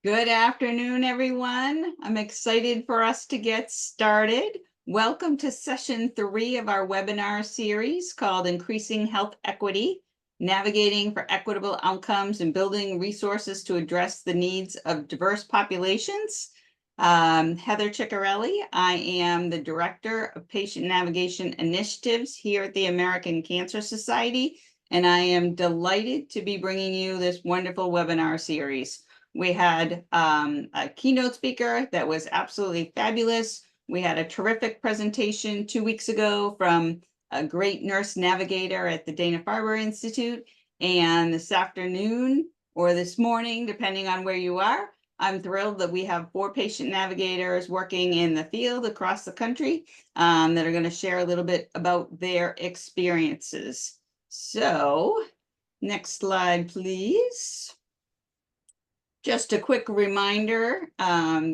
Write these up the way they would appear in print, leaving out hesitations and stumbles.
Good afternoon, everyone. I'm excited for us to get started. Welcome to session 3 of our webinar series called Increasing Health Equity, Navigating for Equitable Outcomes and Building Resources to Address the Needs of Diverse Populations. Heather Ciccarelli. I am the Director of Patient Navigation Initiatives here at the American Cancer Society, and I am delighted to be bringing you this wonderful webinar series. We had a keynote speaker that was absolutely fabulous. We had a terrific presentation 2 weeks ago from a great nurse navigator at the Dana-Farber Institute. And this afternoon or this morning, depending on where you are, I'm thrilled that we have 4 patient navigators working in the field across the country that are going to share a little bit about their experiences. So, next slide, please. Just a quick reminder,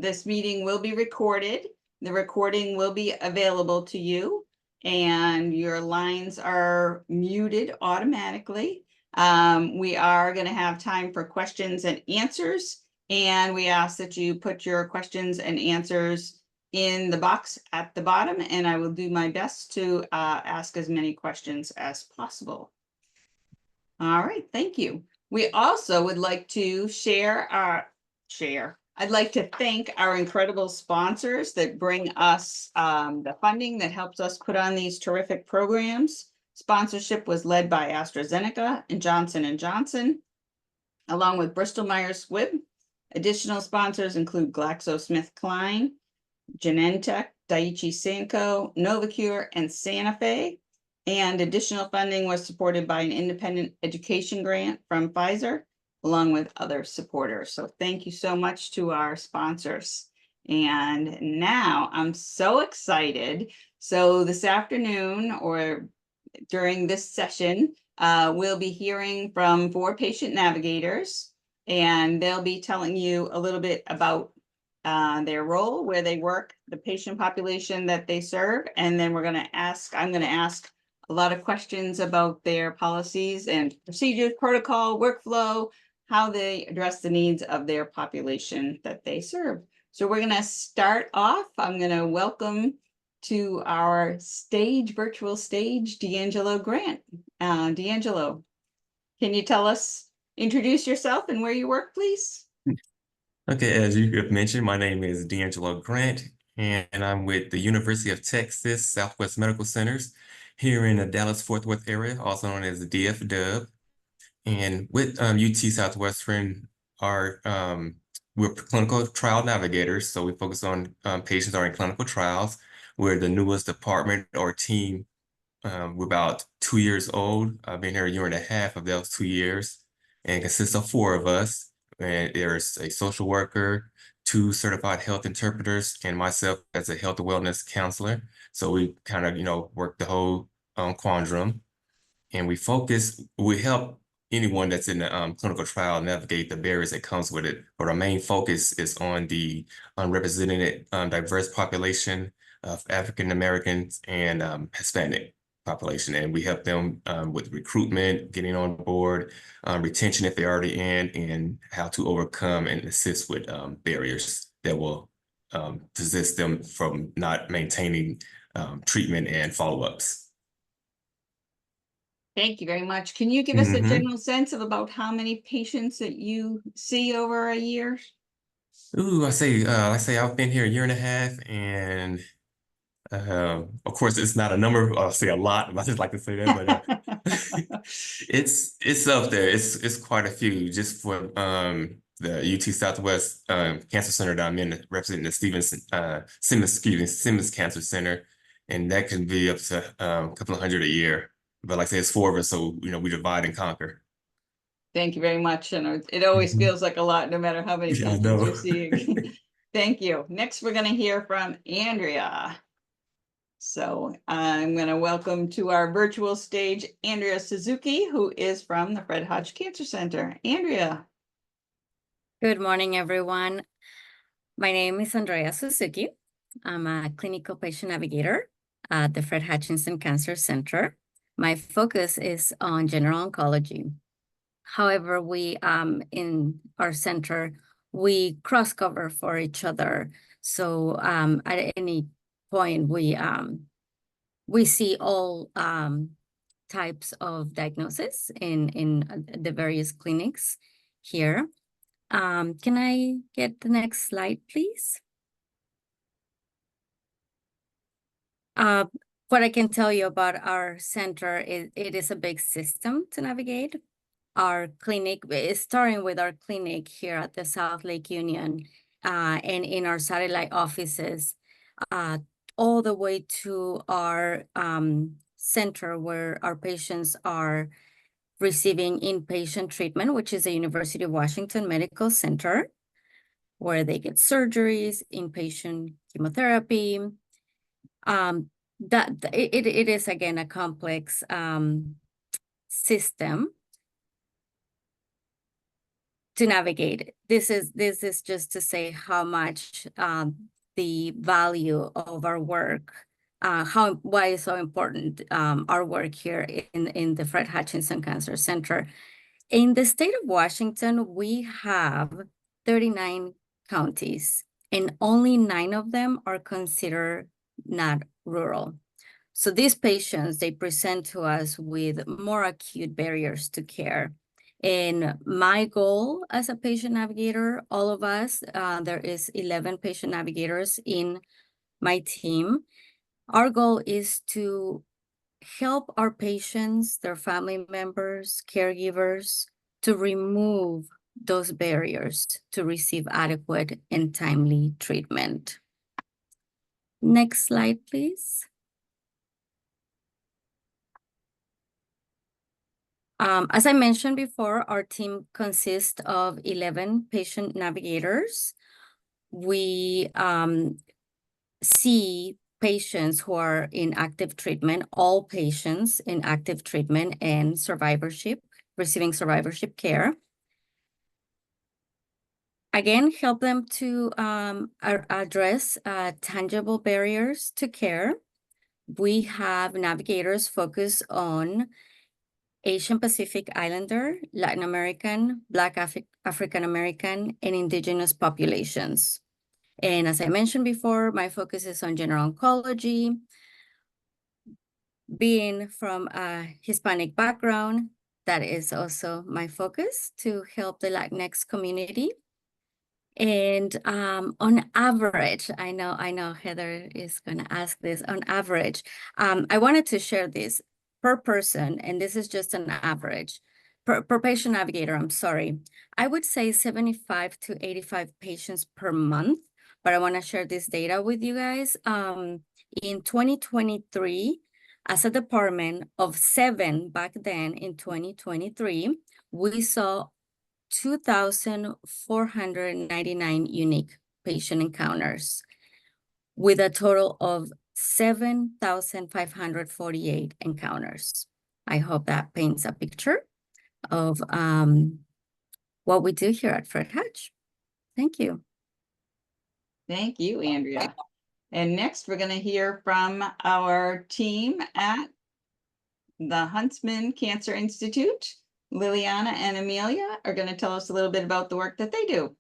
this meeting will be recorded. The recording will be available to you, and your lines are muted automatically. We are going to have time for questions and answers, and we ask that you put your questions and answers in the box at the bottom, and I will do my best to ask as many questions as possible. All right, thank you. We also would like to I'd like to thank our incredible sponsors that bring us the funding that helps us put on these terrific programs. Sponsorship was led by AstraZeneca and Johnson & Johnson, along with Bristol Myers Squibb. Additional sponsors include GlaxoSmithKline, Genentech, Daiichi Sankyo, Novocure, and Santa Fe. And additional funding was supported by an independent education grant from Pfizer, along with other supporters. So thank you so much to our sponsors. And now I'm so excited. So this afternoon or during this session, we'll be hearing from 4 patient navigators, and they'll be telling you a little bit about their role, where they work, the patient population that they serve, and then I'm going to ask a lot of questions about their policies and procedures, protocol, workflow, how they address the needs of their population that they serve. So we're going to start off. I'm going to welcome to our virtual stage, D'Angelo Grant. D'Angelo, can you introduce yourself and where you work, please? Okay, as you have mentioned, my name is D'Angelo Grant, and I'm with the University of Texas Southwest Medical Centers here in the Dallas-Fort Worth area, also known as the DF-Dub. And with UT Southwestern, we're clinical trial navigators, so we focus on patients that are in clinical trials. We're the newest department or team. We're about 2 years old. I've been here a year and a half of those 2 years, and consists of 4 of us. And there's a social worker, 2 certified health interpreters, and myself as a health and wellness counselor. So we kind of, work the whole quandrum, and we help anyone that's in the clinical trial navigate the barriers that comes with it. But our main focus is on the unrepresented diverse population of African Americans and Hispanic population, and we help them with recruitment, getting on board, retention if they're already in, and how to overcome and assist with barriers that will resist them from not maintaining treatment and follow-ups. Thank you very much. Can you give us a general sense of about how many patients that you see over a year? Ooh, I say I've been here a year and a half, and of course, it's not a number. I'll say a lot. I just like to say that, but it's up there. It's quite a few. Just for the UT Southwest Cancer Center that I'm in, representing the Simmons Cancer Center, and that can be up to a couple of hundred a year. But like I say, it's 4 of us, so we divide and conquer. Thank you very much. And it always feels like a lot, no matter how many patients you're seeing. Thank you. Next, we're going to hear from Andrea. So I'm going to welcome to our virtual stage, Andrea Suzuki, who is from the Fred Hutch Cancer Center. Andrea. Good morning, everyone. My name is Andrea Suzuki. I'm a clinical patient navigator at the Fred Hutchinson Cancer Center. My focus is on general oncology. However, we in our center, we cross cover for each other. So at any point, we see all types of diagnosis in the various clinics here. Can I get the next slide, please? What I can tell you about our center is it is a big system to navigate. Our clinic is starting with our clinic here at the South Lake Union and in our satellite offices, all the way to our center where our patients are receiving inpatient treatment, which is the University of Washington Medical Center, where they get surgeries, inpatient chemotherapy. It is again a complex system to navigate. This is just to say how much the value of our work, why it's so important our work here in the Fred Hutchinson Cancer Center. In the state of Washington, we have 39 counties, and only 9 of them are considered not rural. So these patients, they present to us with more acute barriers to care. And my goal as a patient navigator, all of us, there is 11 patient navigators in my team. Our goal is to help our patients, their family members, caregivers, to remove those barriers to receive adequate and timely treatment. Next slide, please. As I mentioned before, our team consists of 11 patient navigators. We see patients who are in active treatment, all patients in active treatment and survivorship, receiving survivorship care. Again, help them to address tangible barriers to care. We have navigators focused on Asian Pacific Islander, Latin American, Black African American, and Indigenous populations. And as I mentioned before, my focus is on general oncology. Being from a Hispanic background, that is also my focus to help the Latinx community. And on average, I know Heather is going to ask this, on average, I wanted to share this. Per person, and this is just an average, per patient navigator, I'm sorry, I would say 75 to 85 patients per month, but I want to share this data with you guys. In 2023, as a department of 7 back then in 2023, we saw 2,499 unique patient encounters with a total of 7,548 encounters. I hope that paints a picture of what we do here at Fred Hutch. Thank you. Thank you, Andrea. And next, we're going to hear from our team at the Huntsman Cancer Institute. Liliana and Amelia are going to tell us a little bit about the work that they do.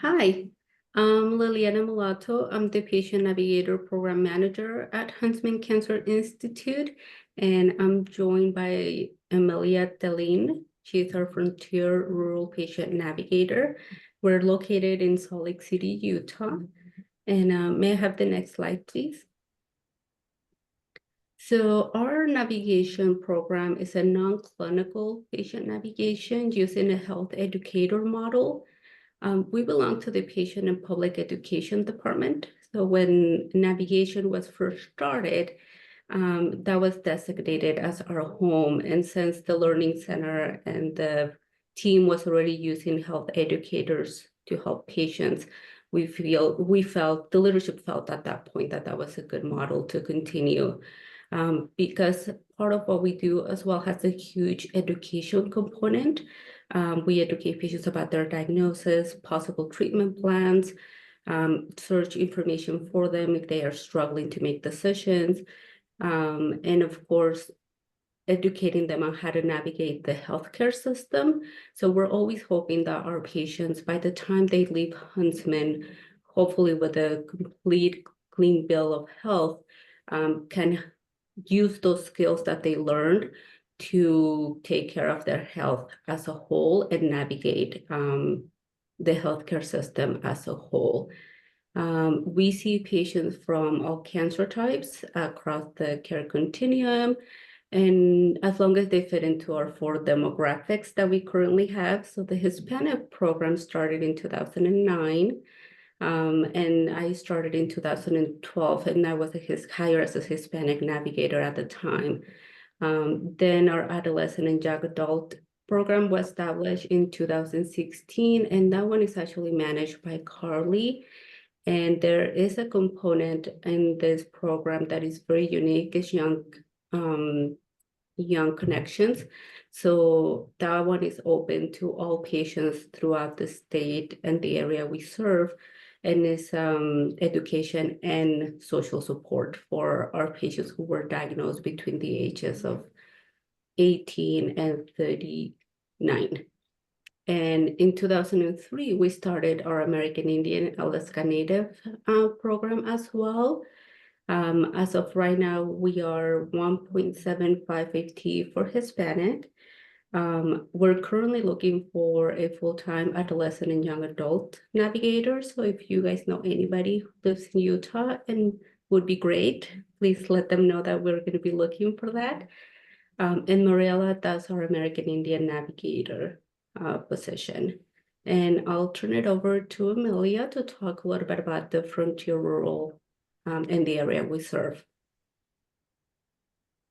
Hi, I'm Liliana Mulatto. I'm the Patient Navigator Program Manager at Huntsman Cancer Institute, and I'm joined by Amelia Delin. She's our Frontier Rural Patient Navigator. We're located in Salt Lake City, Utah. And may I have the next slide, please? So our navigation program is a non-clinical patient navigation using a health educator model. We belong to the Patient and Public Education Department. So when navigation was first started, that was designated as our home. And since the Learning Center and the team was already using health educators to help patients, the leadership felt at that point that that was a good model to continue. Because part of what we do as well has a huge education component. We educate patients about their diagnosis, possible treatment plans, search information for them if they are struggling to make decisions. And of course, educating them on how to navigate the healthcare system. So we're always hoping that our patients, by the time they leave Huntsman, hopefully with a complete clean bill of health, can use those skills that they learned to take care of their health as a whole and navigate the healthcare system as a whole. We see patients from all cancer types across the care continuum, and as long as they fit into our 4 demographics that we currently have. So the Hispanic program started in 2009, and I started in 2012, and I was hired as a Hispanic navigator at the time. Then our adolescent and young adult program was established in 2016, and that one is actually managed by Carly. And there is a component in this program that is very unique, is young connections. So that one is open to all patients throughout the state and the area we serve, and is education and social support for our patients who were diagnosed between the ages of 18 and 39. And in 2003, we started our American Indian Alaska Native program as well. As of right now, we are 1.75 FT for Hispanic. We're currently looking for a full-time adolescent and young adult navigator. So if you guys know anybody who lives in Utah and would be great, please let them know that we're going to be looking for that. And Mariela, that's our American Indian navigator position. And I'll turn it over to Amelia to talk a little bit about the frontier rural in the area we serve.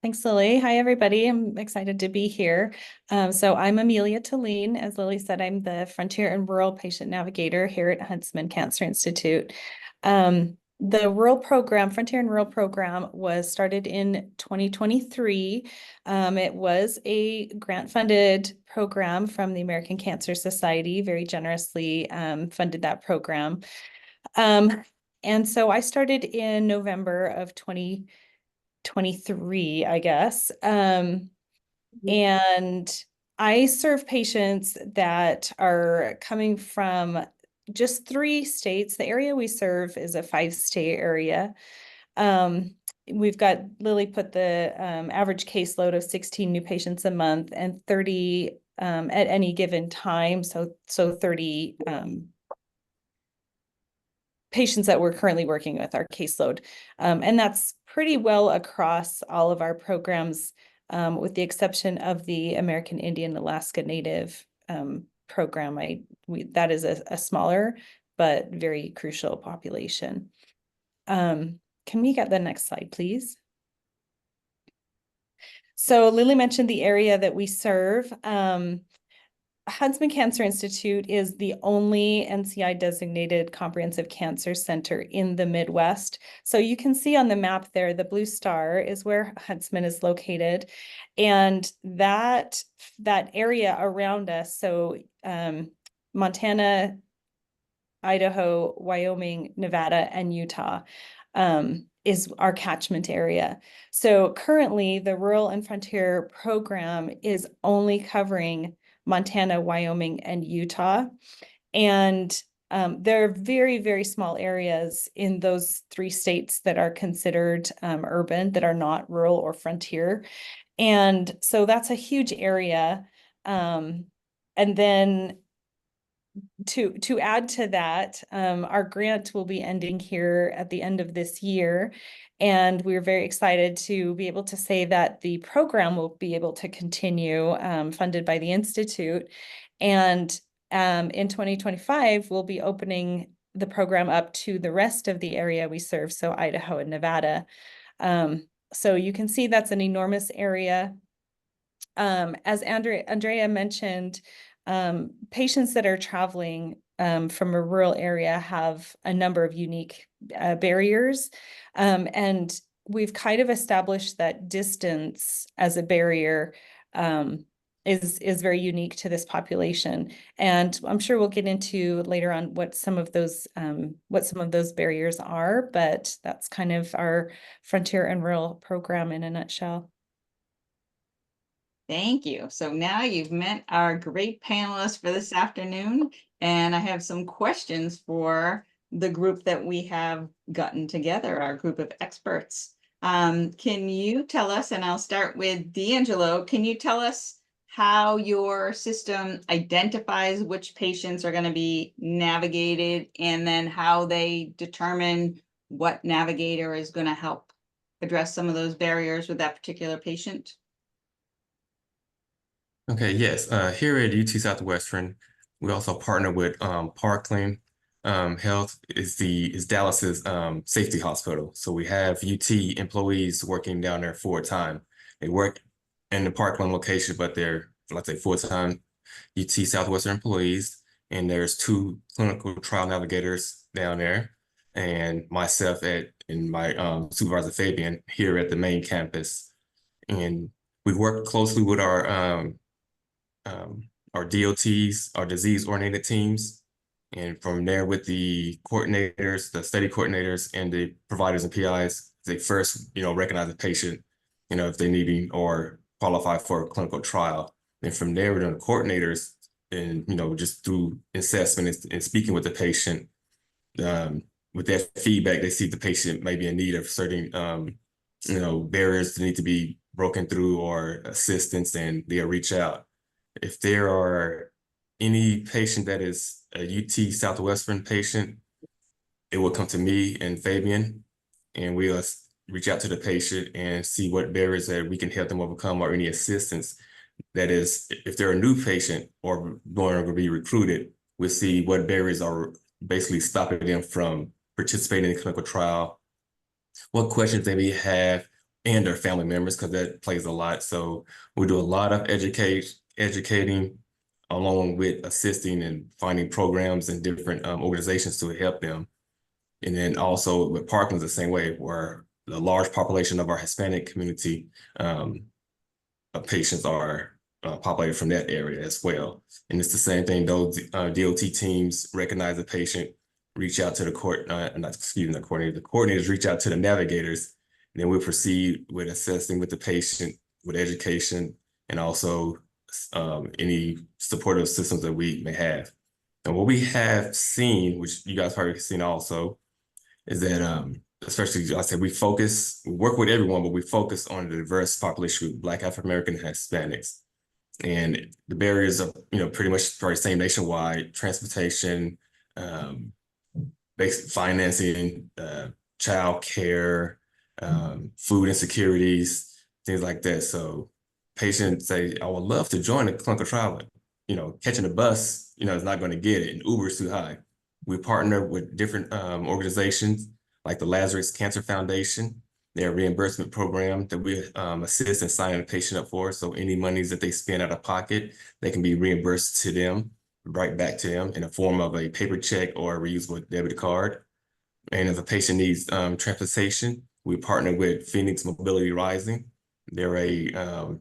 Thanks, Lily. Hi, everybody. I'm excited to be here. So I'm Amelia Talene. As Lily said, I'm the Frontier and Rural Patient Navigator here at Huntsman Cancer Institute. The rural program, Frontier and Rural program, was started in 2023. It was a grant-funded program from the American Cancer Society, very generously funded that program. And so I started in November of 2023, I guess. And I serve patients that are coming from just 3 states. The area we serve is a 5-state area. We've got, Lily put the average caseload of 16 new patients a month and 30 at any given time. So 30 patients that we're currently working with our caseload. And that's pretty well across all of our programs, with the exception of the American Indian Alaska Native program. That is a smaller but very crucial population. Can we get the next slide, please? So Lily mentioned the area that we serve. Huntsman Cancer Institute is the only NCI designated comprehensive cancer center in the Midwest. So you can see on the map there, the blue star is where Huntsman is located. And that area around us, so Montana, Idaho, Wyoming, Nevada, and Utah, is our catchment area. So currently the Rural and Frontier program is only covering Montana, Wyoming, and Utah. And there are very, very small areas in those 3 states that are considered urban, that are not rural or frontier. And so that's a huge area. And then to add to that, our grant will be ending here at the end of this year. And we're very excited to be able to say that the program will be able to continue, funded by the Institute. And in 2025, we'll be opening the program up to the rest of the area we serve, so Idaho and Nevada. So you can see that's an enormous area. As Andrea mentioned, patients that are traveling from a rural area have a number of unique barriers. And we've kind of established that distance as a barrier is very unique to this population. And I'm sure we'll get into later on what some of those barriers are, but that's kind of our Frontier and Rural program in a nutshell. Thank you. So now you've met our great panelists for this afternoon, and I have some questions for the group that we have gotten together, our group of experts. Can you tell us, and I'll start with D'Angelo, can you tell us how your system identifies which patients are going to be navigated, and then how they determine what navigator is going to help address some of those barriers with that particular patient? Okay, yes. Here at UT Southwestern, we also partner with Parkland Health is Dallas's safety hospital. So we have UT employees working down there full time. They work in the Parkland location, but they're, let's say, full-time UT Southwestern employees. And there's 2 clinical trial navigators down there, and myself and my supervisor Fabian here at the main campus. And we work closely with our DOTs, our disease-oriented teams, and from there with the coordinators, the study coordinators, and the providers and PIs, they first, recognize the patient, if they need or qualify for a clinical trial. And from there, we're doing the coordinators, and just through assessment and speaking with the patient, with that feedback, they see the patient may be in need of certain, barriers that need to be broken through or assistance, and they'll reach out. If there are any patient that is a UT Southwestern patient, it will come to me and Fabian, and we'll reach out to the patient and see what barriers that we can help them overcome, or any assistance. That is, if they're a new patient or going to be recruited, we'll see what barriers are basically stopping them from participating in the clinical trial, what questions they may have, and their family members, because that plays a lot. So we do a lot of educating along with assisting and finding programs and different organizations to help them. And then also with Parkland's the same way, where the large population of our Hispanic community of patients are populated from that area as well. And it's the same thing, those DOT teams recognize the patient, reach out to the coordinators reach out to the navigators, and then we'll proceed with assessing with the patient, with education, and also any supportive systems that we may have. And what we have seen, which you guys probably have seen also, is that especially, like I said, we work with everyone, but we focus on the diverse population group, Black, African American, and Hispanics. And the barriers are, pretty much the same nationwide: transportation, basic financing, child care, food insecurities, things like that. So patients say, I would love to join a clinical trial, but catching a bus, is not going to get it, and Uber's too high. We partner with different organizations like the Lazarus Cancer Foundation, their reimbursement program that we assist in signing a patient up for. So any monies that they spend out of pocket, they can be reimbursed to them, right back to them in the form of a paper check or a reusable debit card. And if a patient needs transportation, we partner with Phoenix Mobility Rising. They're a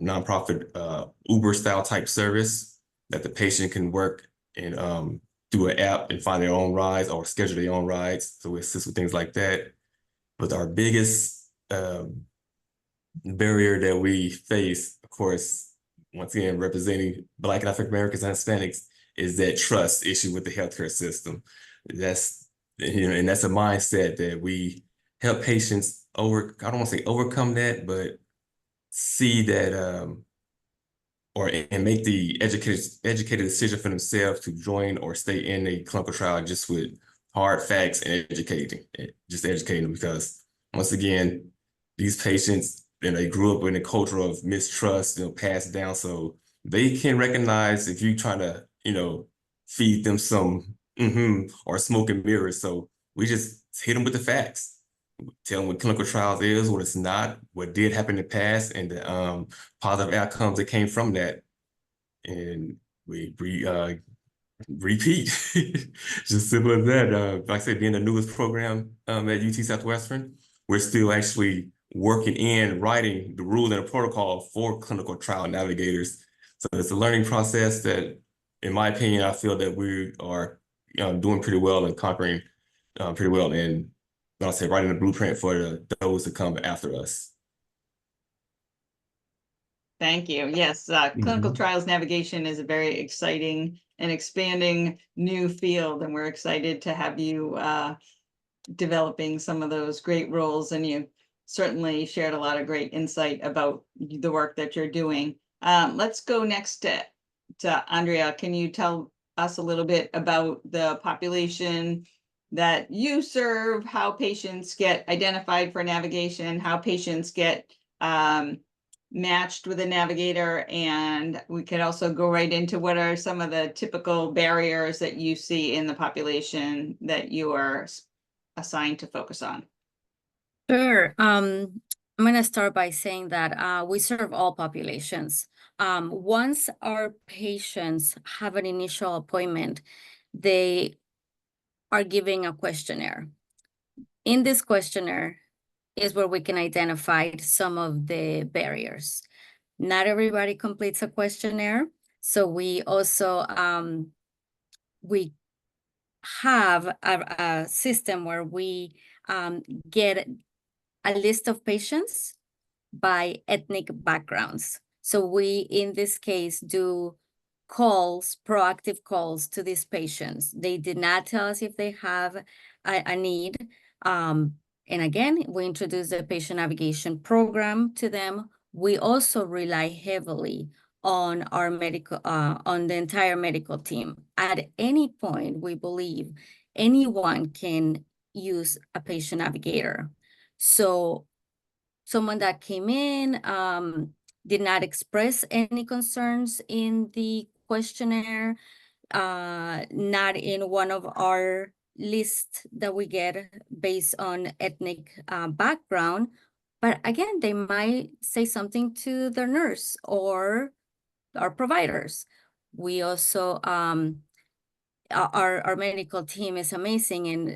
nonprofit Uber style type service that the patient can work and do an app and find their own rides or schedule their own rides. So we assist with things like that. But our biggest barrier that we face, of course, once again, representing Black and African Americans and Hispanics, is that trust issue with the healthcare system. That's, and that's a mindset that we help patients I don't want to say overcome that, but see that and make the educated decision for themselves to join or stay in a clinical trial, just with hard facts and educating them. Because once again, these patients, they grew up in a culture of mistrust, passed down. So they can recognize if you try to, feed them some or smoke and mirrors. So we just hit them with the facts. Tell them what clinical trials is, what it's not, what did happen in the past, and the positive outcomes that came from that. And we repeat. Just simple as that. Like I said, being the newest program at UT Southwestern, we're still actually working in writing the rules and the protocol for clinical trial navigators. So it's a learning process that, in my opinion, I feel that we are doing pretty well and conquering pretty well, and I'll say writing a blueprint for those to come after us. Thank you. Yes, clinical trials navigation is a very exciting and expanding new field, and we're excited to have you developing some of those great roles. And you certainly shared a lot of great insight about the work that you're doing. Let's go next to Andrea. Can you tell us a little bit about the population that you serve, how patients get identified for navigation, how patients get matched with a navigator, and we could also go right into what are some of the typical barriers that you see in the population that you are assigned to focus on? Sure. I'm going to start by saying that we serve all populations. Once our patients have an initial appointment, they are giving a questionnaire. In this questionnaire is where we can identify some of the barriers. Not everybody completes a questionnaire, so we also we have a system where we get a list of patients by ethnic backgrounds. So we, in this case, do calls, proactive calls to these patients. They did not tell us if they have a need. And again, we introduce the patient navigation program to them. We also rely heavily on our medical, on the entire medical team. At any point, we believe anyone can use a patient navigator. So someone that came in did not express any concerns in the questionnaire, not in one of our lists that we get based on ethnic background. But again, they might say something to their nurse or our providers. We also, our medical team is amazing. And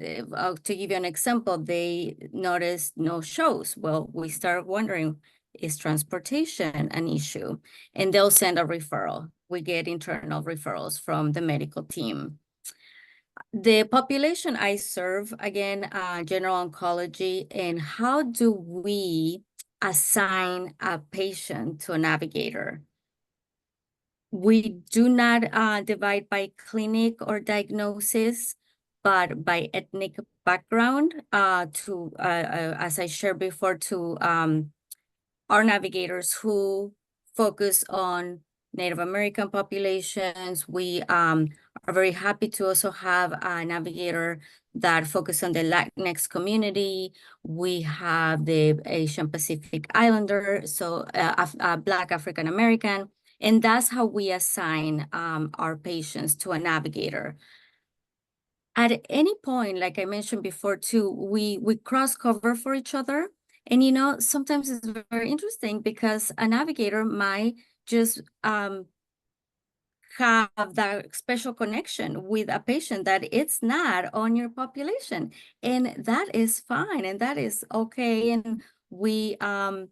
to give you an example, they noticed no shows. Well, we start wondering, is transportation an issue? And they'll send a referral. We get internal referrals from the medical team. The population I serve, again, general oncology, and how do we assign a patient to a navigator? We do not divide by clinic or diagnosis, but by ethnic background as I shared before, to our navigators who focus on Native American populations. We are very happy to also have a navigator that focus on the Latinx community. We have the Asian Pacific Islander, so Black African American. And that's how we assign our patients to a navigator. At any point, like I mentioned before too, we cross cover for each other. And sometimes it's very interesting because a navigator might just have that special connection with a patient that it's not on your population. And that is fine, and that is okay. And we will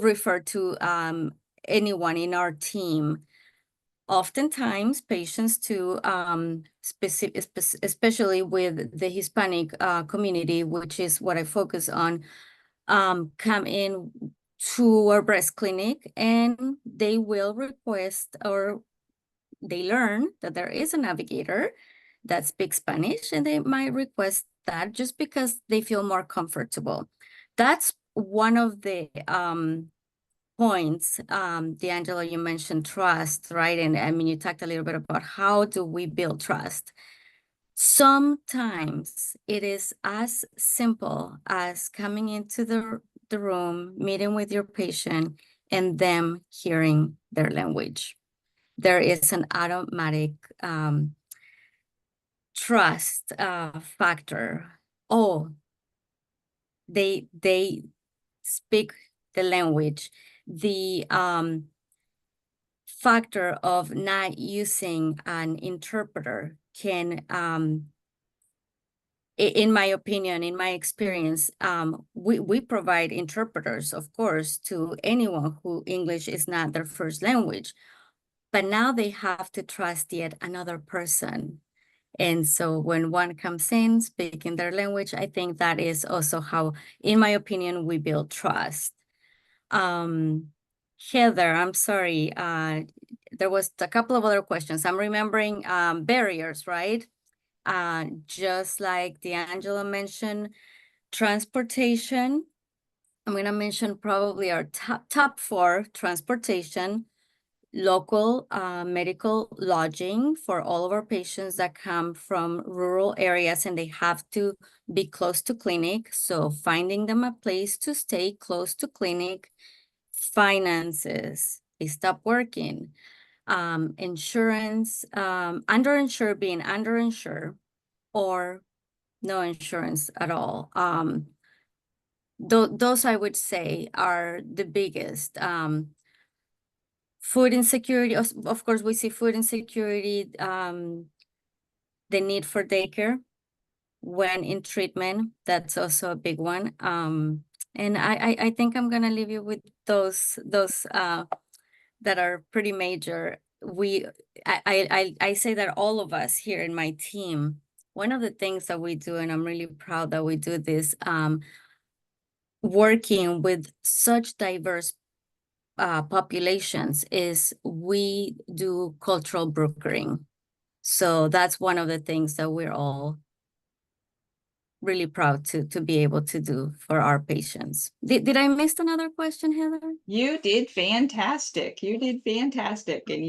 refer to anyone in our team. Oftentimes, patients too, especially with the Hispanic community, which is what I focus on, come in to our breast clinic, and they will request, or they learn that there is a navigator that speaks Spanish, and they might request that just because they feel more comfortable. That's one of the points. D'Angelo, you mentioned trust, right? And I mean, you talked a little bit about how do we build trust. Sometimes it is as simple as coming into the room, meeting with your patient, and them hearing their language. There is an automatic trust factor. Oh, they speak the language. The factor of not using an interpreter can in my opinion, in my experience, we provide interpreters, of course, to anyone who English is not their first language, but now they have to trust yet another person. And so when one comes in speaking their language, I think that is also how, in my opinion, we build trust. Heather, I'm sorry, there was a couple of other questions. I'm remembering barriers, right? Just like D'Angelo mentioned, transportation. I'm gonna mention probably our top four: transportation, local medical lodging for all of our patients that come from rural areas and they have to be close to clinic. So finding them a place to stay close to clinic. Finances, they stop working. Insurance, underinsured, being underinsured, or no insurance at all. Those I would say are the biggest. Food insecurity, of course, we see food insecurity, the need for daycare when in treatment, that's also a big one. And I think I'm gonna leave you with those that are pretty major. I say that all of us here in my team, one of the things that we do, and I'm really proud that we do this, working with such diverse populations, is we do cultural brokering. So that's one of the things that we're all really proud to be able to do for our patients. Did I miss another question, Heather? You did fantastic. You did fantastic. And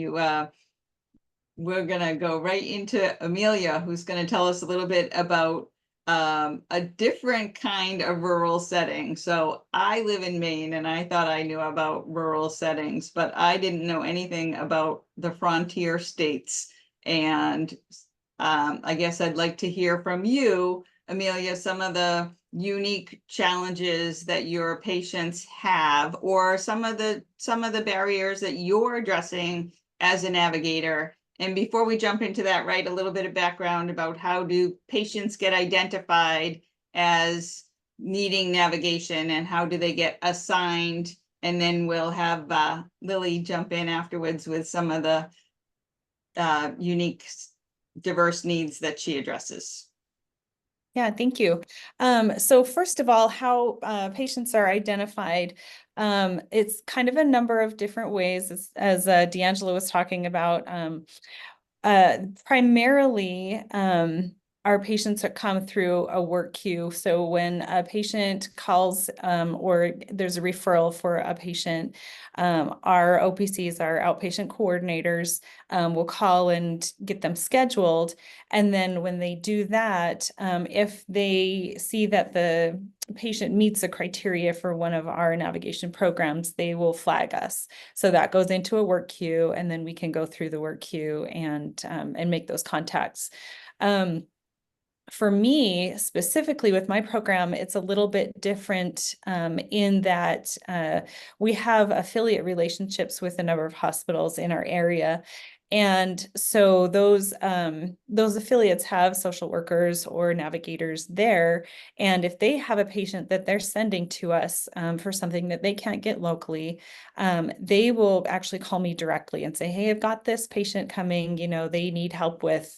we're gonna go right into Amelia, who's gonna tell us a little bit about a different kind of rural setting. So I live in Maine and I thought I knew about rural settings, but I didn't know anything about the frontier states. And I guess I'd like to hear from you, Amelia, some of the unique challenges that your patients have, or some of the barriers that you're addressing as a navigator. And before we jump into that, right, a little bit of background about how do patients get identified as needing navigation and how do they get assigned? And then we'll have Lily jump in afterwards with some of the unique, diverse needs that she addresses. Yeah, thank you. So first of all, how patients are identified, it's kind of a number of different ways, as D'Angelo was talking about. Primarily, our patients that come through a work queue. So when a patient calls or there's a referral for a patient, our OPCs, our outpatient coordinators, will call and get them scheduled. And then when they do that, if they see that the patient meets the criteria for one of our navigation programs, they will flag us. So that goes into a work queue, and then we can go through the work queue and make those contacts. For me, specifically with my program, it's a little bit different in that we have affiliate relationships with a number of hospitals in our area. And so those affiliates have social workers or navigators there. And if they have a patient that they're sending to us for something that they can't get locally, they will actually call me directly and say, hey, I've got this patient coming, they need help with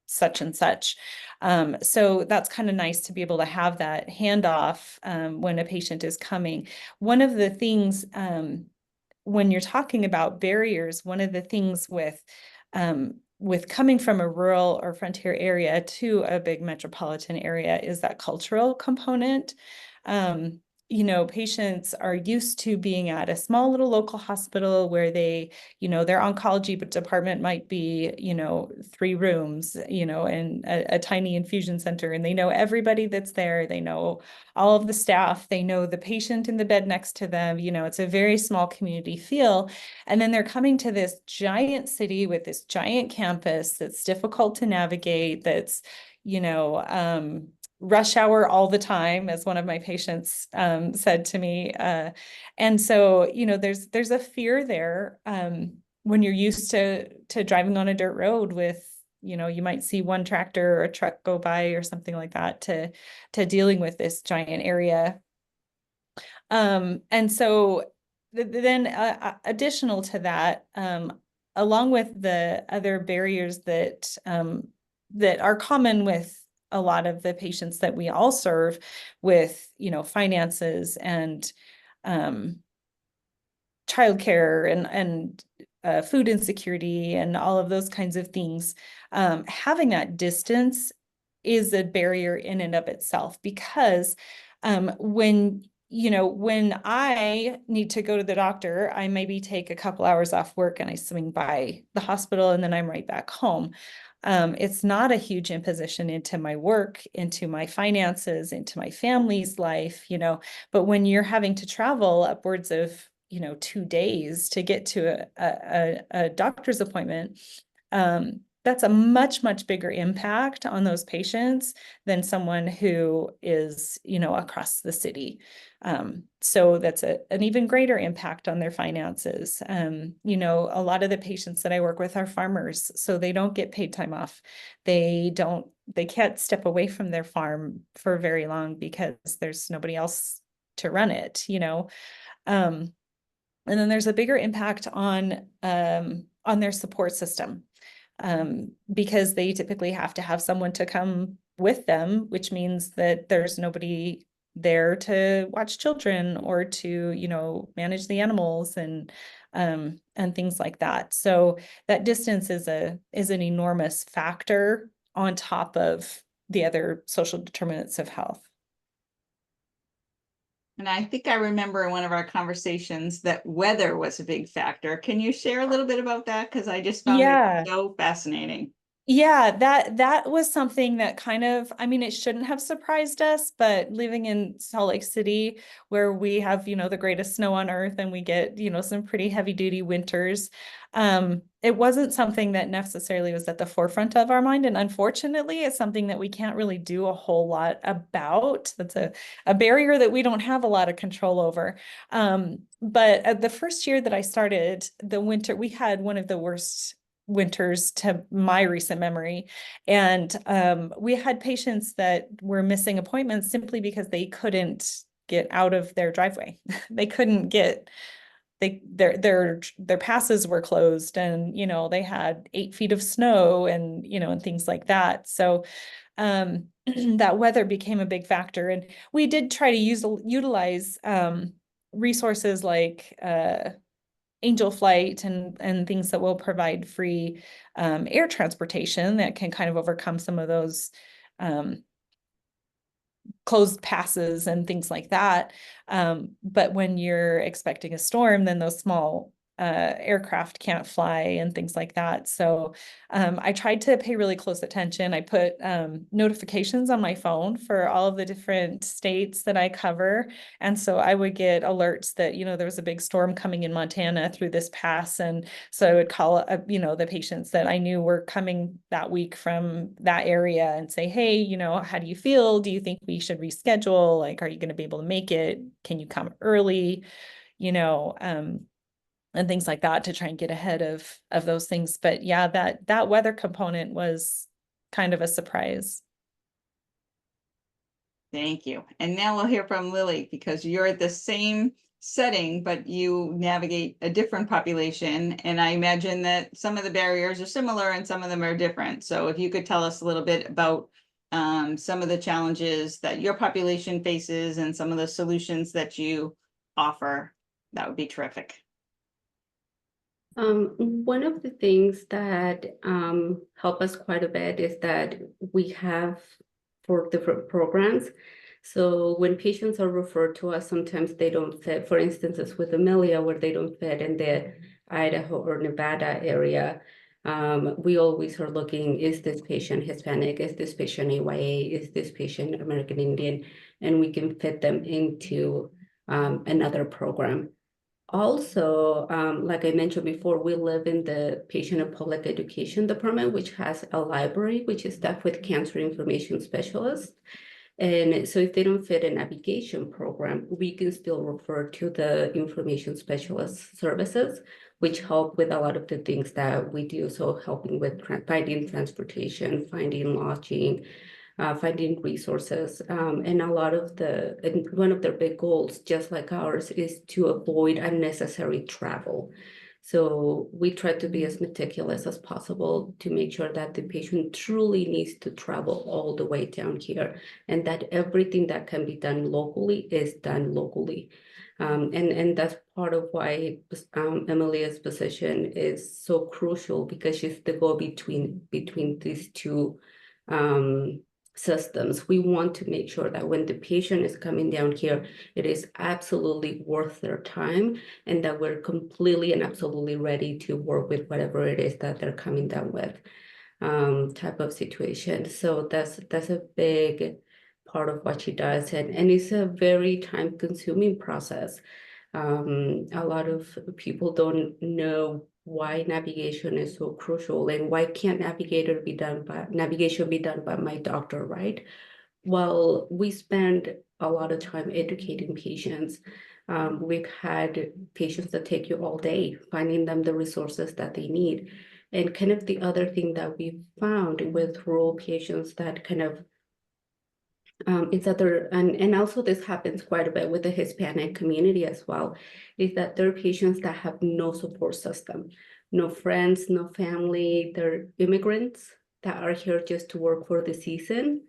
such and such. So that's kind of nice to be able to have that handoff when a patient is coming. One of the things when you're talking about barriers, one of the things with coming from a rural or frontier area to a big metropolitan area is that cultural component. Patients are used to being at a small little local hospital where their oncology department might be, 3 rooms, and a tiny infusion center, and they know everybody that's there. They know all of the staff. They know the patient in the bed next to them. It's a very small community feel. And then they're coming to this giant city with this giant campus that's difficult to navigate, that's, rush hour all the time, as one of my patients said to me. And so, there's a fear there when you're used to driving on a dirt road with You know, you might see one tractor or a truck go by or something like that to dealing with this giant area. And so then additional to that, along with the other barriers that that are common with a lot of the patients that we all serve with, you know, finances and childcare and food insecurity and all of those kinds of things, having that distance is a barrier in and of itself, because when you know, when I need to go to the doctor, I maybe take a couple hours off work and I swing by the hospital and then I'm right back home. It's not a huge imposition into my work, into my finances, into my family's life, you know, but when you're having to travel upwards of, you know, 2 days to get to a doctor's appointment, that's a much, much bigger impact on those patients than someone who is, you know, across the city. So that's an even greater impact on their finances. You know, a lot of the patients that I work with are farmers, so they don't get paid time off. They can't step away from their farm for very long because there's nobody else to run it, you know. And then there's a bigger impact on their support system, because they typically have to have someone to come with them, which means that there's nobody there to watch children or to, you know, manage the animals and things like that. So that distance is an enormous factor on top of the other social determinants of health. And I think I remember in one of our conversations that weather was a big factor. Can you share a little bit about that? Because I just found it so fascinating. Yeah, that was something that kind of, I mean, it shouldn't have surprised us, but living in Salt Lake City, where we have, you know, the greatest snow on earth and we get, you know, some pretty heavy duty winters, it wasn't something that necessarily was at the forefront of our mind. And unfortunately, it's something that we can't really do a whole lot about. That's a barrier that we don't have a lot of control over. But the first year that I started, the winter, we had one of the worst winters to my recent memory. And we had patients that were missing appointments simply because they couldn't get out of their driveway. They couldn't get, their passes were closed, and, you know, they had 8 feet of snow and, you know, and things like that. So that weather became a big factor. And we did try to utilize resources like Angel Flight and things that will provide free air transportation that can kind of overcome some of those closed passes and things like that. But when you're expecting a storm, then those small aircraft can't fly and things like that. So I tried to pay really close attention. I put notifications on my phone for all of the different states that I cover. And so I would get alerts that, you know, there was a big storm coming in Montana through this pass. And so I would call, you know, the patients that I knew were coming that week from that area and say, hey, you know, how do you feel? Do you think we should reschedule? Like, are you going to be able to make it? Can you come early? You know, and things like that to try and get ahead of those things. But yeah, that weather component was kind of a surprise. Thank you. And now we'll hear from Lily, because you're at the same setting, but you navigate a different population. And I imagine that some of the barriers are similar and some of them are different. So if you could tell us a little bit about some of the challenges that your population faces and some of the solutions that you offer, that would be terrific. One of the things that help us quite a bit is that we have 4 different programs. So when patients are referred to us, sometimes they don't fit. For instance, it's with Amelia, where they don't fit in the Idaho or Nevada area. We always are looking, is this patient Hispanic? Is this patient AYA? Is this patient American Indian? And we can fit them into another program. Also, like I mentioned before, we live in the Patient and Public Education Department, which has a library, which is staffed with cancer information specialists. And so if they don't fit a navigation program, we can still refer to the information specialist services, which help with a lot of the things that we do. So helping with finding transportation, finding lodging, finding resources, and a lot of and one of their big goals, just like ours, is to avoid unnecessary travel. So we try to be as meticulous as possible to make sure that the patient truly needs to travel all the way down here, and that everything that can be done locally is done locally. And that's part of why Emilia's position is so crucial, because she's the go-between between these two systems. We want to make sure that when the patient is coming down here, it is absolutely worth their time, and that we're completely and absolutely ready to work with whatever it is that they're coming down with, type of situation. So that's a big part of what she does, and it's a very time-consuming process. A lot of people don't know why navigation is so crucial, and why can't navigation be done by my doctor, right? Well, we spend a lot of time educating patients. We've had patients that take you all day, finding them the resources that they need. And kind of the other thing that we found with rural patients that kind of it's other, and also this happens quite a bit with the Hispanic community as well, is that there are patients that have no support system, no friends, no family. They're immigrants that are here just to work for the season.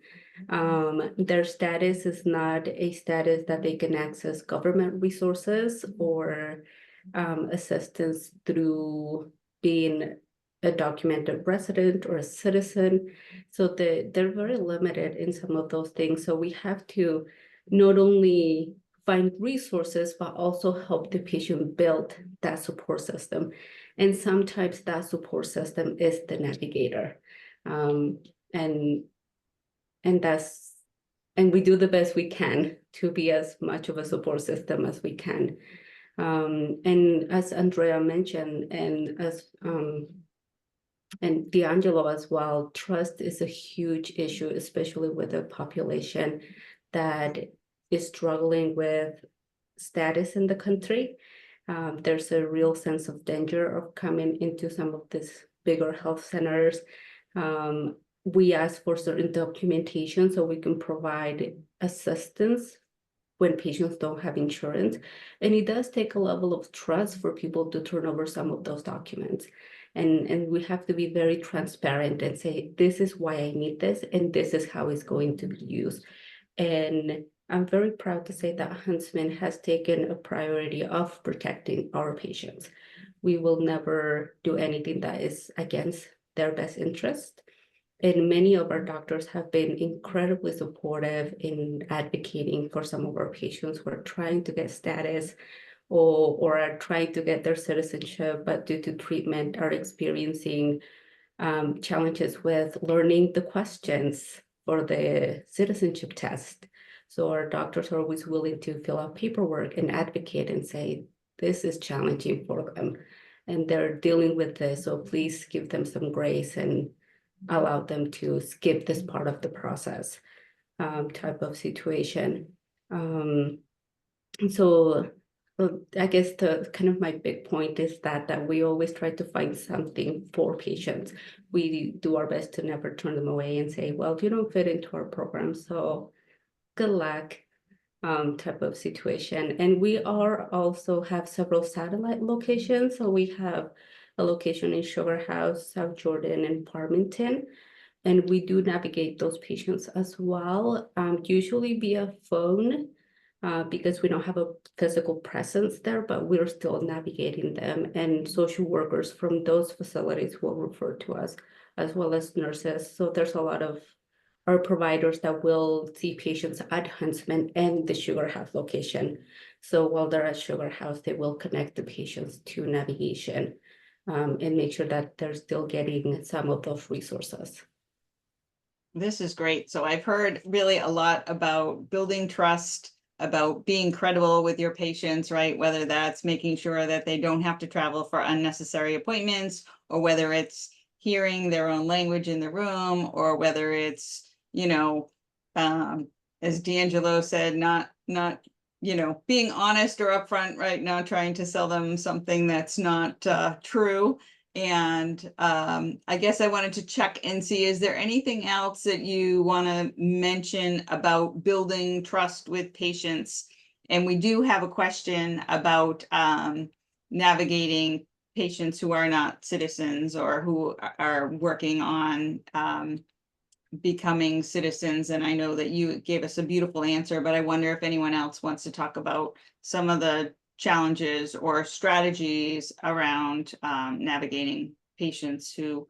Their status is not a status that they can access government resources or assistance through being a documented resident or a citizen. So they're very limited in some of those things. So we have to not only find resources, but also help the patient build that support system. And sometimes that support system is the navigator. And we do the best we can to be as much of a support system as we can. And as Andrea mentioned, and D'Angelo as well, trust is a huge issue, especially with a population that is struggling with status in the country. There's a real sense of danger of coming into some of these bigger health centers. We ask for certain documentation so we can provide assistance when patients don't have insurance. And it does take a level of trust for people to turn over some of those documents. And we have to be very transparent and say, this is why I need this, and this is how it's going to be used. And I'm very proud to say that Huntsman has taken a priority of protecting our patients. We will never do anything that is against their best interest. And many of our doctors have been incredibly supportive in advocating for some of our patients who are trying to get status or are trying to get their citizenship, but due to treatment are experiencing challenges with learning the questions for the citizenship test. So our doctors are always willing to fill out paperwork and advocate and say, this is challenging for them and they're dealing with this. So please give them some grace and allow them to skip this part of the process, type of situation. So I guess the kind of my big point is that we always try to find something for patients. We do our best to never turn them away and say, well, you don't fit into our program, so good luck, type of situation. And we are also have several satellite locations. So we have a location in Sugar House, South Jordan, and Farmington. And we do navigate those patients as well, usually via phone, because we don't have a physical presence there, but we're still navigating them. And social workers from those facilities will refer to us, as well as nurses. So there's a lot of our providers that will see patients at Huntsman and the Sugar House location. So while they're at Sugar House, they will connect the patients to navigation, and make sure that they're still getting some of those resources. This is great. So I've heard really a lot about building trust, about being credible with your patients, right? Whether that's making sure that they don't have to travel for unnecessary appointments, or whether it's hearing their own language in the room, or whether it's, as D'Angelo said, not being honest or upfront, right? Not trying to sell them something that's not true. And I guess I wanted to check and see, is there anything else that you want to mention about building trust with patients? And we do have a question about navigating patients who are not citizens or who are working on becoming citizens. And I know that you gave us a beautiful answer, but I wonder if anyone else wants to talk about some of the challenges or strategies around navigating patients who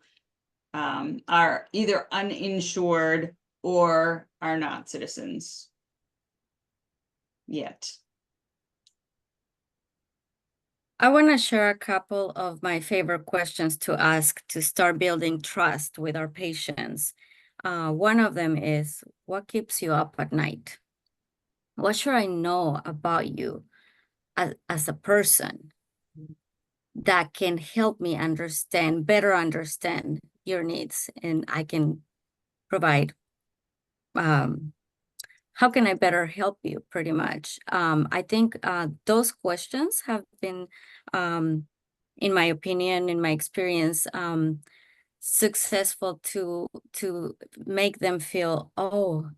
are either uninsured or are not citizens yet. I want to share a couple of my favorite questions to ask to start building trust with our patients. One of them is, what keeps you up at night? What should I know about you as a person that can help me better understand your needs, and I can provide, how can I better help you, pretty much? I think those questions have been, in my opinion, in my experience, successful to make them feel, oh,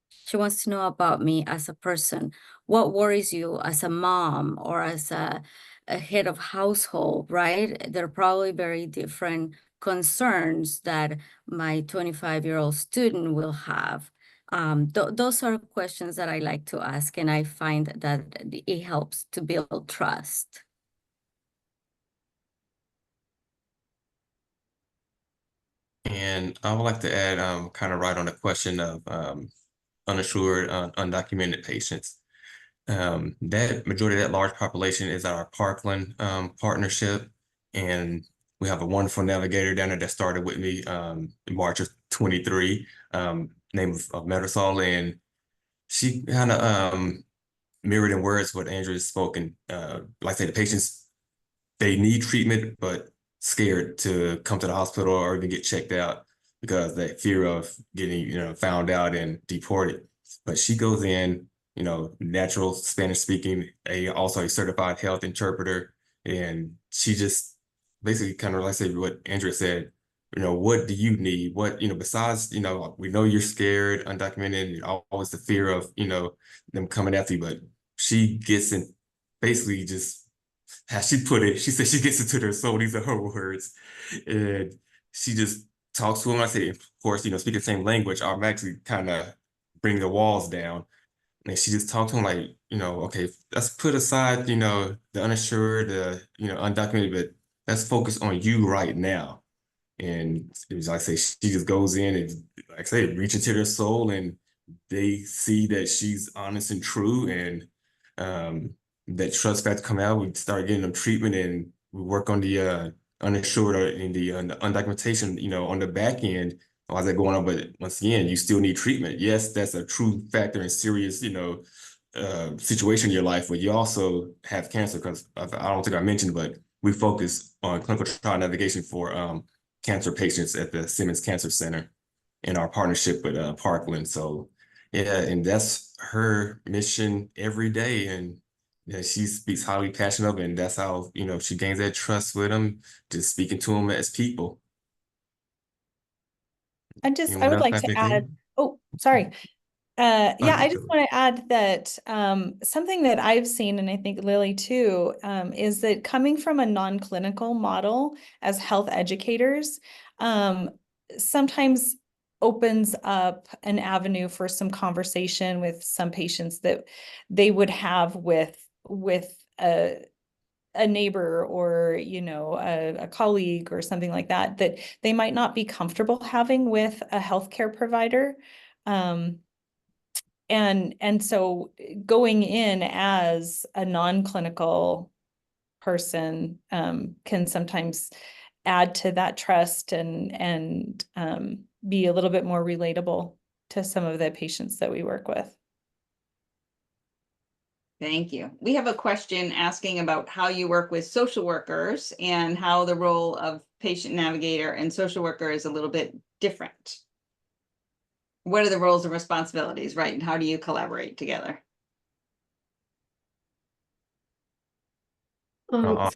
she wants to know about me as a person. What worries you as a mom or as a head of household, right? They're probably very different concerns that my 25-year-old student will have. Those are questions that I like to ask, and I find that it helps to build trust. And I would like to add, kind of right on the question of uninsured, undocumented patients. That majority of that large population is our Parkland partnership, and we have a wonderful navigator down there that started with me in March of 23, name of Marisol, and she kind of mirrored in words what Andrew has spoken. Like I say, the patients, they need treatment, but scared to come to the hospital or even get checked out because that fear of getting, found out and deported. But she goes in, natural Spanish speaking, also a certified health interpreter, and she just basically kind of like say what Andrea said. What do you need? What, besides, we know you're scared, undocumented, and always the fear of, them coming after you, but she gets in basically just how she put it, she said she gets into their soul. These are her words. And she just talks to them. I say, of course, speaking the same language, automatically kind of bring the walls down. And she just talked to him like, okay, let's put aside, the uninsured, the, undocumented, but let's focus on you right now. And it was like I say, she just goes in and, like I say, reach into their soul, and they see that she's honest and true, and that trust factor come out. We start getting them treatment, and we work on the uninsured and the undocumentation, on the back end. How's that going on? But once again, you still need treatment. Yes, that's a true factor and serious, situation in your life, but you also have cancer, because I don't think I mentioned, but we focus on clinical trial navigation for cancer patients at the Simmons Cancer Center in our partnership with Parkland. So yeah, and that's her mission every day. And yeah, she speaks highly passionate of it, and that's how, she gains that trust with them, just speaking to them as people. I Anyone would else like have to anything? add, oh, sorry. Oh, Yeah, I you just go. want to add that something that I've seen, and I think Lily too, is that coming from a non-clinical model as health educators, sometimes opens up an avenue for some conversation with some patients that they would have with a neighbor or, a colleague or something like that, that they might not be comfortable having with a healthcare provider. And so going in as a non-clinical person can sometimes add to that trust and be a little bit more relatable to some of the patients that we work with. Thank you. We have a question asking about how you work with social workers and how the role of patient navigator and social worker is a little bit different. What are the roles and responsibilities, right? And how do you collaborate together? Uh,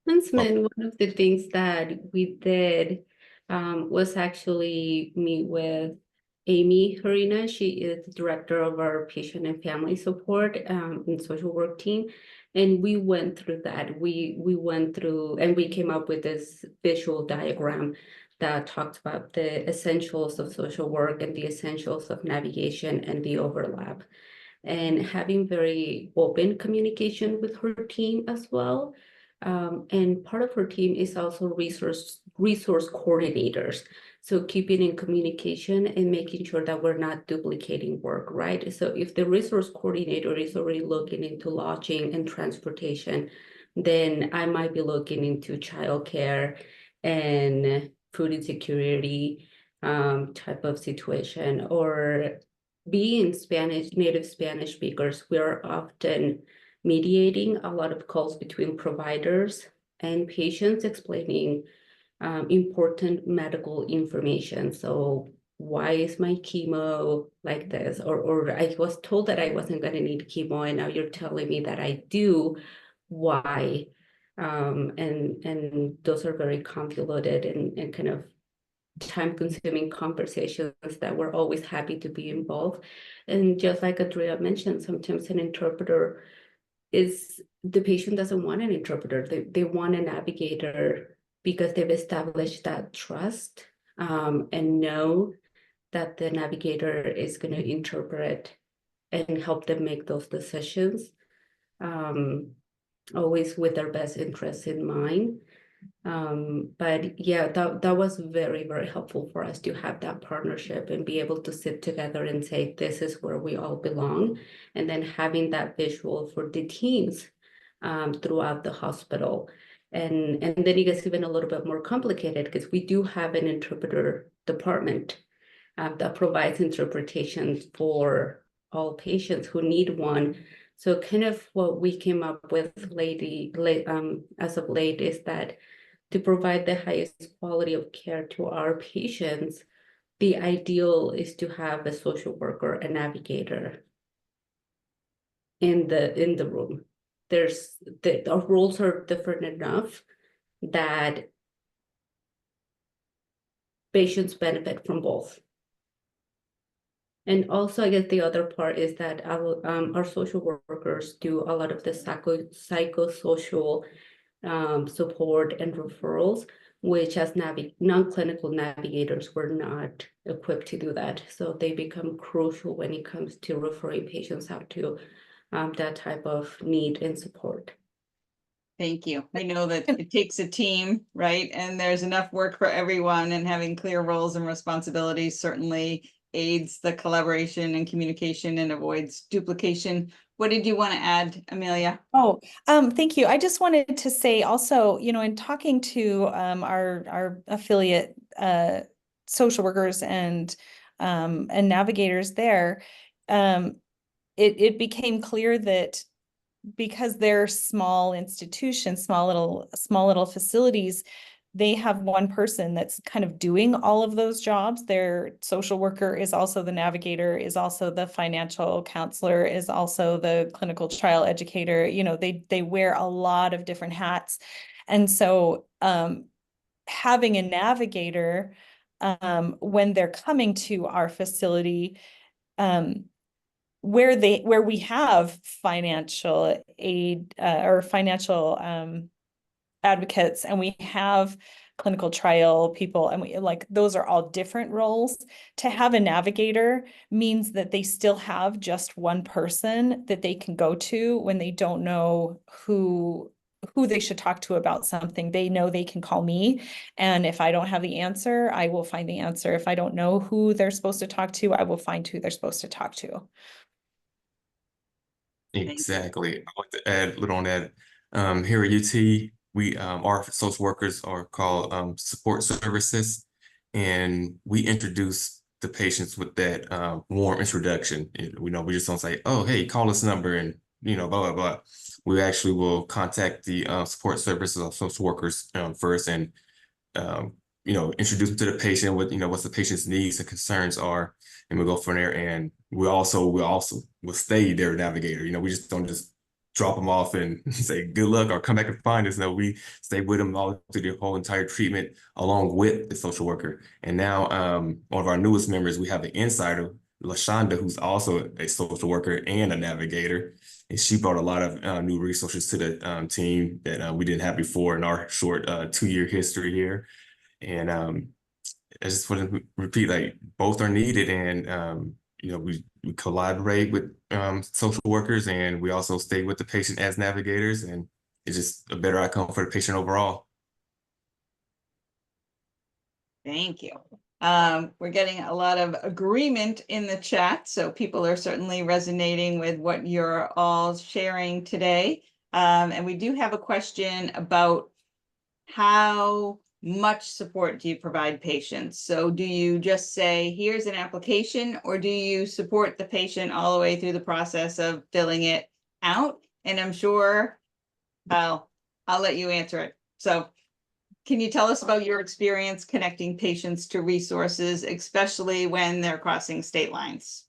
Huntsman, one of the things that we did was actually meet with Amy Harina. She is the director of our patient and family support and social work team. And we went through that. We went through and we came up with this visual diagram that talks about the essentials of social work and the essentials of navigation and the overlap. And having very open communication with her team as well. And part of her team is also resource coordinators. So keeping in communication and making sure that we're not duplicating work, right? So if the resource coordinator is already looking into lodging and transportation, then I might be looking into childcare and food insecurity type of situation, or being native Spanish speakers, we are often mediating a lot of calls between providers and patients, explaining important medical information. So why is my chemo like this? Or I was told that I wasn't going to need chemo, and now you're telling me that I do. Why? And those are very convoluted and kind of time-consuming conversations that we're always happy to be involved. And just like Andrea mentioned, sometimes an interpreter the patient doesn't want an interpreter. They want a navigator because they've established that trust and know that the navigator is going to interpret and help them make those decisions, always with their best interests in mind. But yeah, that was very, very helpful for us to have that partnership and be able to sit together and say, this is where we all belong. And then having that visual for the teams throughout the hospital. And then it gets even a little bit more complicated because we do have an interpreter department that provides interpretations for all patients who need one. So kind of what we came up with as of late is that to provide the highest quality of care to our patients, the ideal is to have a social worker, a navigator in the room. Our roles are different enough that patients benefit from both. And also, I guess the other part is that our social workers do a lot of the psychosocial support and referrals, which as non-clinical navigators, we're not equipped to do that. So they become crucial when it comes to referring patients out to that type of need and support. Thank you. We know that it takes a team, right? And there's enough work for everyone, and having clear roles and responsibilities certainly aids the collaboration and communication and avoids duplication. What did you want to add, Amelia? Oh, thank you. I just wanted to say also, in talking to our affiliate social workers and navigators there, it became clear that because they're small institutions, small little facilities, they have one person that's kind of doing all of those jobs. Their social worker is also the navigator, is also the financial counselor, is also the clinical trial educator. They wear a lot of different hats. And so having a navigator when they're coming to our facility, where we have financial aid or financial advocates, and we have clinical trial people, and we those are all different roles. To have a navigator means that they still have just one person that they can go to when they don't know who they should talk to about something. They know they can call me, and if I don't have the answer, I will find the answer. If I don't know who they're supposed to talk to, I will find who they're supposed to talk to. Exactly. I'd like to add a little on that. Here at UT, our social workers are called support services, and we introduce the patients with that warm introduction. We just don't say, "Oh, hey, call this number," and blah blah blah. We actually will contact the support services of social workers first, and introduce them to the patient with what the patient's needs and concerns are, and we'll go from there. And we also will stay their navigator. We just don't just drop them off and say good luck or come back and find us. No, we stay with them all through the whole entire treatment along with the social worker. And now one of our newest members, we have the insider, LaShonda, who's also a social worker and a navigator. And she brought a lot of new resources to the team that we didn't have before in our short 2-year history here. And I just want to repeat, like, both are needed, and we collaborate with social workers, and we also stay with the patient as navigators, and it's just a better outcome for the patient overall. Thank you. We're getting a lot of agreement in the chat, so people are certainly resonating with what you're all sharing today. And we do have a question about how much support do you provide patients? So do you just say, here's an application, or do you support the patient all the way through the process of filling it out? And I'm sure I'll let you answer it. So can you tell us about your experience connecting patients to resources, especially when they're crossing state lines?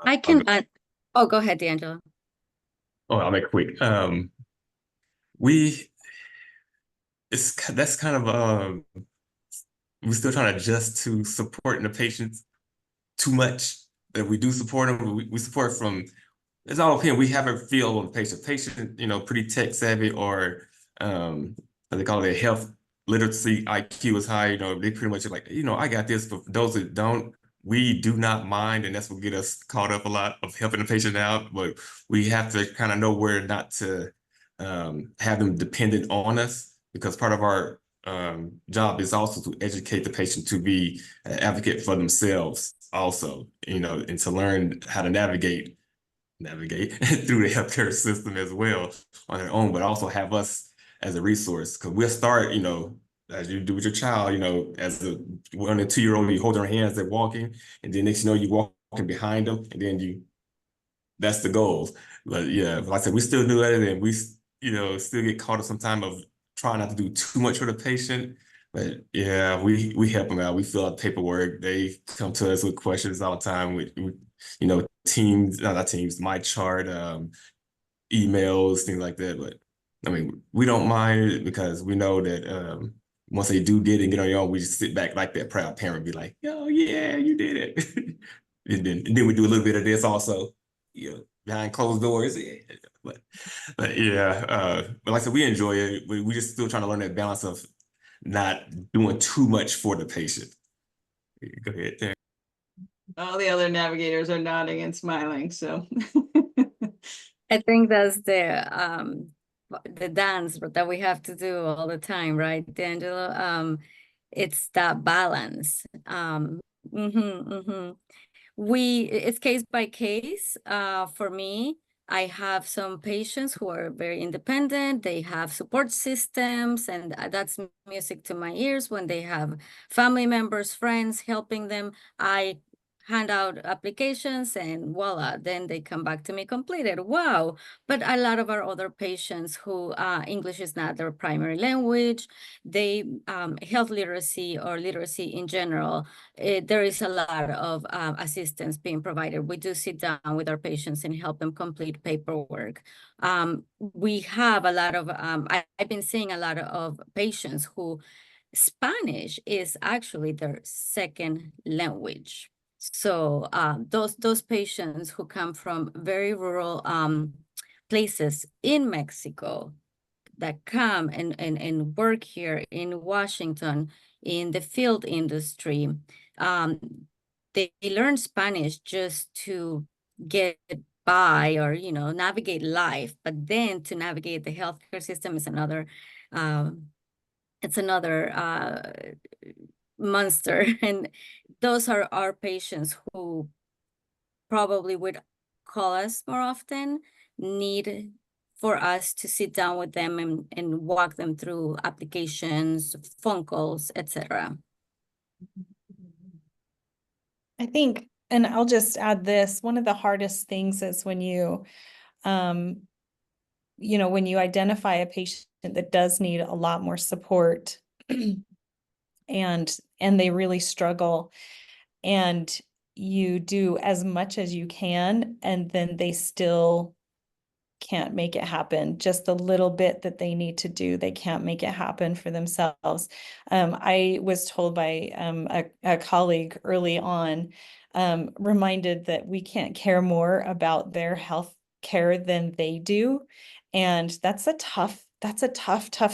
I can, oh, go ahead, D'Angelo. Oh, I'll make it quick. That's kind of we're still trying to adjust to supporting the patients too much. That we do support them, we support from, it's all okay. We have a feel on the patient, pretty tech savvy, or what they call it, health literacy IQ is high. They pretty much are like, I got this. For those that don't, we do not mind, and that's what get us caught up a lot of helping the patient out. But we have to kind of know where not to have them dependent on us, because part of our job is also to educate the patient to be an advocate for themselves also, and to learn how to navigate through the healthcare system as well on their own, but also have us as a resource. Because we'll start, as you do with your child, as a 1 and 2-year-old, you hold their hands, they're walking, and then next you know, you walking behind them, and then that's the goal. But yeah, like I said, we still do it, and we, still get caught up sometime of trying not to do too much for the patient. But yeah, we help them out. We fill out paperwork. They come to us with questions all the time. Teams, not teams, my chart, emails, things like that. But I mean, we don't mind it, because we know that once they do get it and get on your own, we just sit back like that proud parent, be like, oh yeah, you did it. and then we do a little bit of this also, behind closed doors. Yeah. But yeah, but like I said, we enjoy it. We just still trying to learn that balance of not doing too much for the patient. Go ahead, there. All the other navigators are nodding and smiling, so. I think that's the dance that we have to do all the time, right, D'Angelo? It's that balance. It's case by case. For me, I have some patients who are very independent. They have support systems, and that's music to my ears. When they have family members, friends helping them, I hand out applications and voila, then they come back to me completed. Wow. But a lot of our other patients who English is not their primary language, they health literacy or literacy in general, there is a lot of assistance being provided. We do sit down with our patients and help them complete paperwork. We have a lot of, I've been seeing a lot of patients who Spanish is actually their second language. So those patients who come from very rural places in Mexico that come and work here in Washington in the field industry, they learn Spanish just to get by or, navigate life. But then to navigate the healthcare system is another, it's another monster. And those are our patients who probably would call us more often, need for us to sit down with them and walk them through applications, phone calls, etc. I think, and I'll just add this, one of the hardest things is when you identify a patient that does need a lot more support and they really struggle. and you do as much as you can, and then they still can't make it happen. Just the little bit that they need to do, they can't make it happen for themselves. I was told by a colleague early on, reminded that we can't care more about their health care than they do. And that's a tough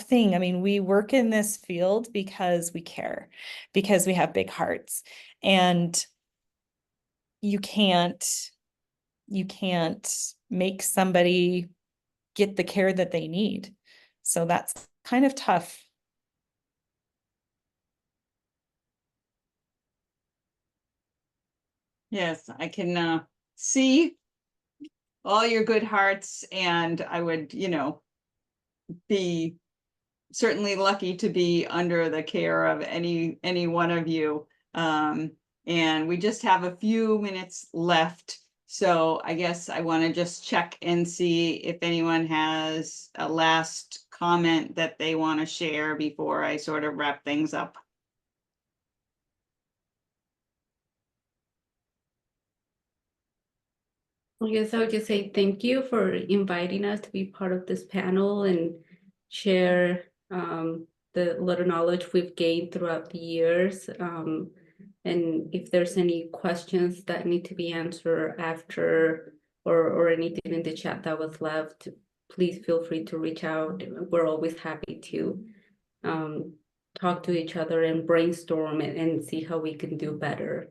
thing. I mean, we work in this field because we care, because we have big hearts, and you can't make somebody get the care that they need. So that's kind of tough. Yes, I can see all your good hearts, and I would, be certainly lucky to be under the care of any one of you. And we just have a few minutes left. So I guess I want to just check and see if anyone has a last comment that they want to share before I sort of wrap things up. I guess I would just say thank you for inviting us to be part of this panel and share the little knowledge we've gained throughout the years. And if there's any questions that need to be answered after or anything in the chat that was left, please feel free to reach out. We're always happy to talk to each other and brainstorm and see how we can do better.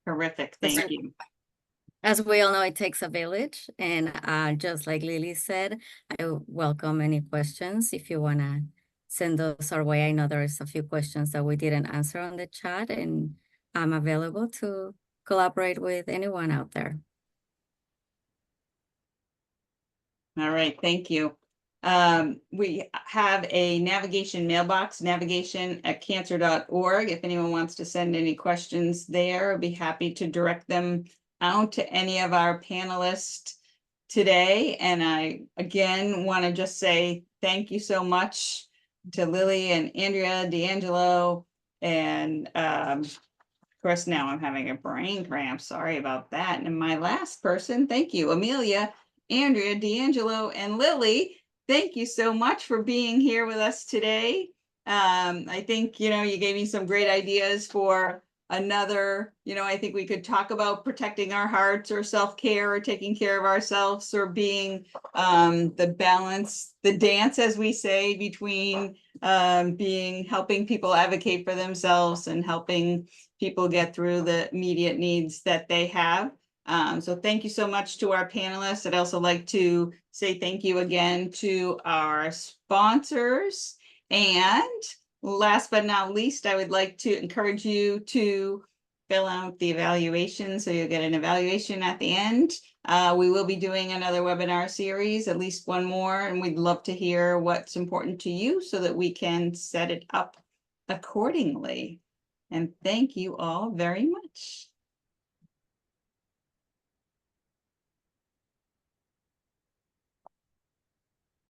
Terrific, thank you. As we all know, it takes a village, and just like Lily said, I welcome any questions if you want to send those our way. I know there's a few questions that we didn't answer on the chat, and I'm available to collaborate with anyone out there. All right, thank you. We have a navigation mailbox, navigation@cancer.org. If anyone wants to send any questions there, I'd be happy to direct them out to any of our panelists today. And I, again, want to just say thank you so much to Lily and Andrea, D'Angelo, and of course, now I'm having a brain cramp. Sorry about that. And my last person, thank you, Amelia, Andrea, D'Angelo, and Lily. Thank you so much for being here with us today. I think, you gave me some great ideas for another, I think we could talk about protecting our hearts or self-care or taking care of ourselves or being the balance, the dance, as we say, between helping people advocate for themselves and helping people get through the immediate needs that they have. So thank you so much to our panelists. I'd also like to say thank you again to our sponsors. And last but not least, I would like to encourage you to fill out the evaluation, so you'll get an evaluation at the end. We will be doing another webinar series, at least one more, and we'd love to hear what's important to you so that we can set it up accordingly. And thank you all very much.